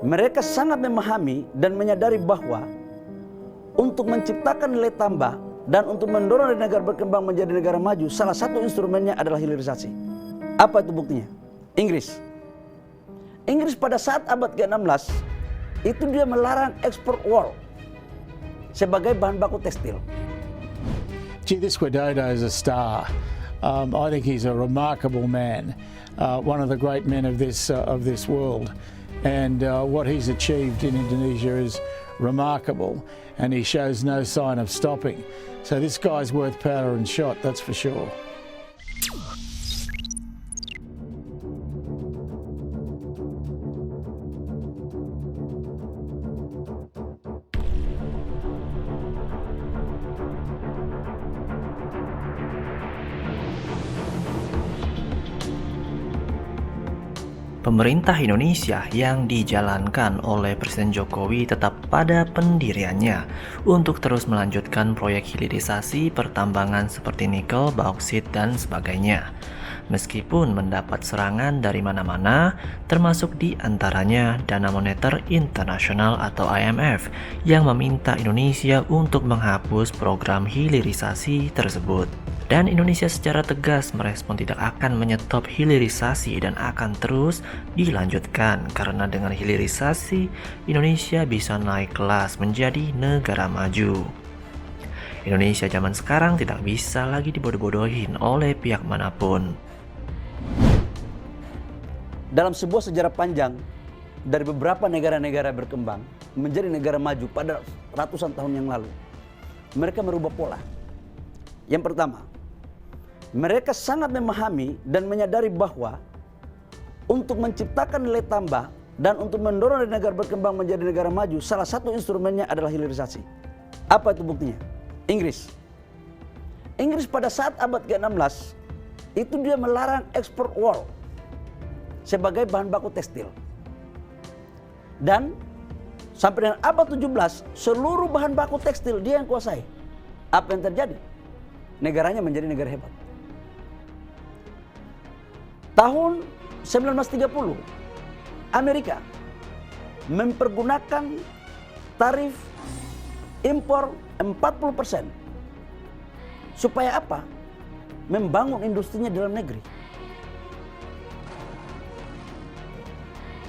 Mereka sangat memahami dan menyadari bahwa untuk menciptakan nilai tambah dan untuk mendorong negara berkembang menjadi negara maju, salah satu instrumennya adalah hilirisasi. Apa itu buktinya? Inggris. Inggris pada saat abad ke-16 itu dia melarang ekspor wool sebagai bahan baku tekstil. Judith Widodo is a star. I think he's a remarkable man, one of the great men of this world, and what he's achieved in Indonesia is remarkable, and he shows no sign of stopping. So this guy's worth powder and shot, that's for sure. Pemerintah Indonesia yang dijalankan oleh Presiden Jokowi tetap pada pendiriannya untuk terus melanjutkan proyek hilirisasi pertambangan seperti nikel, bauksit, dan sebagainya. Meskipun mendapat serangan dari mana-mana, termasuk di antaranya Dana Moneter Internasional atau IMF yang meminta Indonesia untuk menghapus program hilirisasi tersebut. Dan Indonesia secara tegas merespon tidak akan menyetop hilirisasi dan akan terus dilanjutkan karena dengan hilirisasi Indonesia bisa naik kelas menjadi negara maju. Indonesia zaman sekarang tidak bisa lagi dibodoh-bodohin oleh pihak manapun. Dalam sebuah sejarah panjang dari beberapa negara-negara berkembang menjadi negara maju pada ratusan tahun yang lalu, mereka merubah pola. Yang pertama, mereka sangat memahami dan menyadari bahwa untuk menciptakan nilai tambah dan untuk mendorong negara berkembang menjadi negara maju, salah satu instrumennya adalah hilirisasi. Apa itu buktinya? Inggris. Inggris pada saat abad ke-16 itu dia melarang ekspor wool sebagai bahan baku tekstil. Dan sampai dengan abad 17 seluruh bahan baku tekstil dia yang kuasai. Apa yang terjadi? Negaranya menjadi negara hebat. Tahun 1930, Amerika mempergunakan tarif impor 40%. Supaya apa? Membangun industrinya dalam negeri.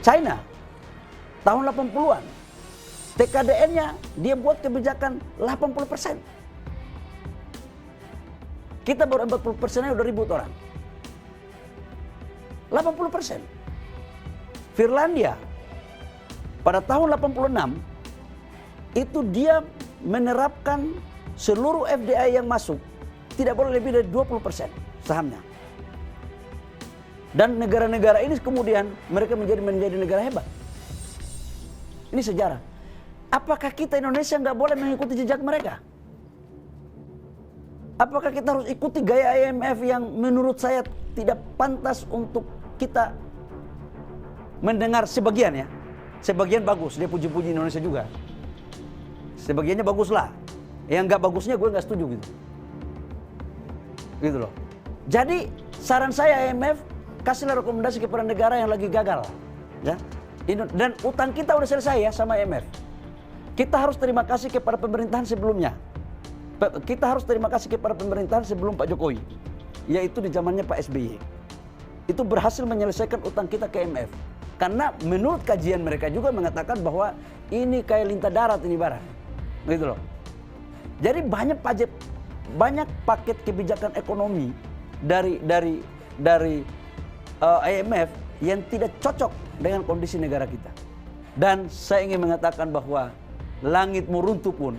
China, tahun 80-an, TKDN-nya dia buat kebijakan 80%. Kita baru 40%-nya udah ribut orang. 80%. Finlandia pada tahun 86 itu dia menerapkan seluruh FDI yang masuk tidak boleh lebih dari 20% sahamnya. Dan negara-negara ini kemudian mereka menjadi negara hebat. Ini sejarah. Apakah kita Indonesia nggak boleh mengikuti jejak mereka? Apakah kita harus ikuti gaya IMF yang menurut saya tidak pantas untuk kita mendengar sebagian ya. Sebagian bagus, dia puji-puji Indonesia juga. Sebagiannya bagus lah. Yang nggak bagusnya gue nggak setuju gitu. Gitu loh. Jadi saran saya IMF, kasihlah rekomendasi kepada negara yang lagi gagal. Ya. Dan utang kita udah selesai ya sama IMF. Kita harus terima kasih kepada pemerintahan sebelumnya. Kita harus terima kasih kepada pemerintahan sebelum Pak Jokowi. Yaitu di zamannya Pak SBY. Itu berhasil menyelesaikan utang kita ke IMF. Karena menurut kajian mereka juga mengatakan bahwa ini kayak lintah darat ini barang. Gitu loh. Jadi banyak paket kebijakan ekonomi dari IMF yang tidak cocok dengan kondisi negara kita. Dan saya ingin mengatakan bahwa langit mau runtuh pun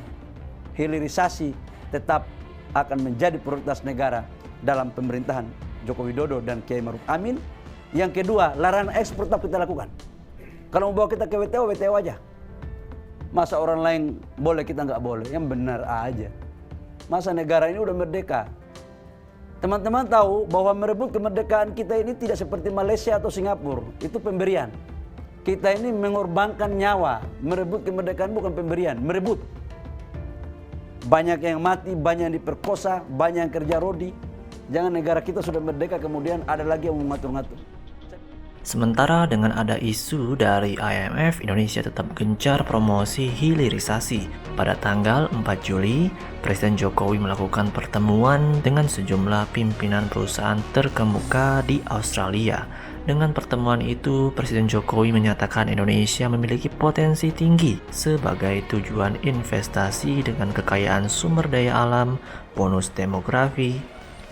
hilirisasi tetap akan menjadi prioritas negara dalam pemerintahan Joko Widodo dan Kiai Maruf Amin. Yang kedua, larangan ekspor tetap kita lakukan. Kalau mau bawa kita ke WTO, WTO aja. Masa orang lain boleh, kita nggak boleh? Yang benar aja. Masa negara ini udah merdeka. Teman-teman tahu bahwa merebut kemerdekaan kita ini tidak seperti Malaysia atau Singapura. Itu pemberian. Kita ini mengorbankan nyawa. Merebut kemerdekaan bukan pemberian, merebut. Banyak yang mati, banyak yang diperkosa, banyak yang kerja rodi. Jangan negara kita sudah merdeka kemudian ada lagi yang mengatur-ngatur. Sementara dengan ada isu dari IMF, Indonesia tetap gencar promosi hilirisasi. Pada tanggal 4 Juli, Presiden Jokowi melakukan pertemuan dengan sejumlah pimpinan perusahaan terkemuka di Australia. Dengan pertemuan itu, Presiden Jokowi menyatakan Indonesia memiliki potensi tinggi sebagai tujuan investasi dengan kekayaan sumber daya alam, bonus demografi,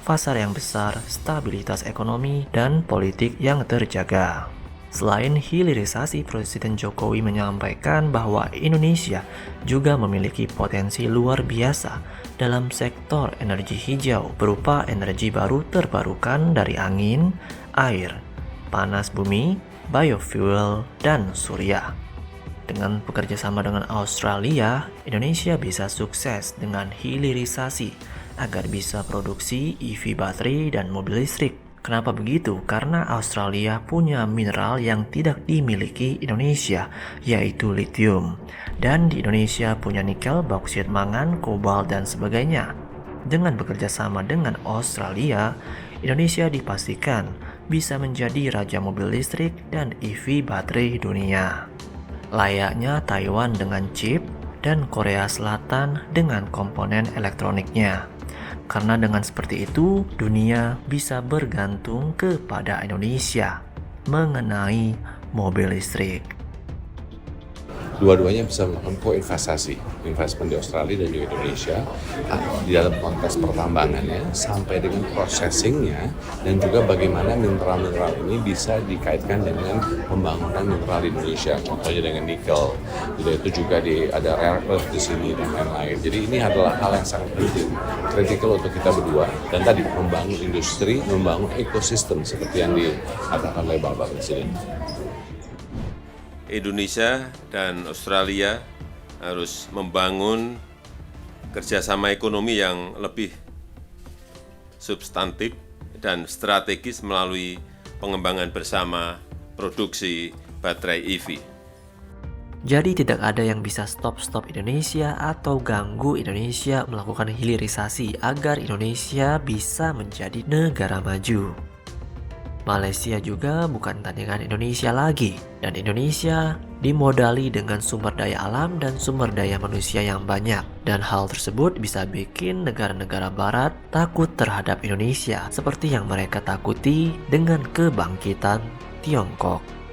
pasar yang besar, stabilitas ekonomi, dan politik yang terjaga. Selain hilirisasi, Presiden Jokowi menyampaikan bahwa Indonesia juga memiliki potensi luar biasa dalam sektor energi hijau berupa energi baru terbarukan dari angin, air, panas bumi, biofuel, dan surya. Dengan bekerja sama dengan Australia, Indonesia bisa sukses dengan hilirisasi agar bisa produksi EV baterai dan mobil listrik. Kenapa begitu? Karena Australia punya mineral yang tidak dimiliki Indonesia, yaitu lithium. Dan di Indonesia punya nikel, bauksit, mangan, kobalt, dan sebagainya. Dengan bekerja sama dengan Australia, Indonesia dipastikan bisa menjadi raja mobil listrik dan EV baterai dunia. Layaknya Taiwan dengan chip dan Korea Selatan dengan komponen elektroniknya. Karena dengan seperti itu, dunia bisa bergantung kepada Indonesia mengenai mobil listrik. Dua-duanya bisa melakukan koinvestasi, investment di Australia dan di Indonesia di dalam konteks pertambangannya sampai dengan processingnya dan juga bagaimana mineral-mineral ini bisa dikaitkan dengan pembangunan mineral di Indonesia, contohnya dengan nikel. Jadi itu juga ada rare earth di sini dan lain-lain. Jadi ini adalah hal yang sangat penting, kritikal untuk kita berdua dan tadi membangun industri, membangun ekosistem seperti yang dikatakan oleh Bapak Presiden. Indonesia dan Australia harus membangun kerjasama ekonomi yang lebih substantif dan strategis melalui pengembangan bersama produksi baterai EV. Jadi tidak ada yang bisa stop Indonesia atau ganggu Indonesia melakukan hilirisasi agar Indonesia bisa menjadi negara maju. Malaysia juga bukan tandingan Indonesia lagi, dan Indonesia dimodali dengan sumber daya alam dan sumber daya manusia yang banyak. Dan hal tersebut bisa bikin negara-negara barat takut terhadap Indonesia seperti yang mereka takuti dengan kebangkitan Tiongkok.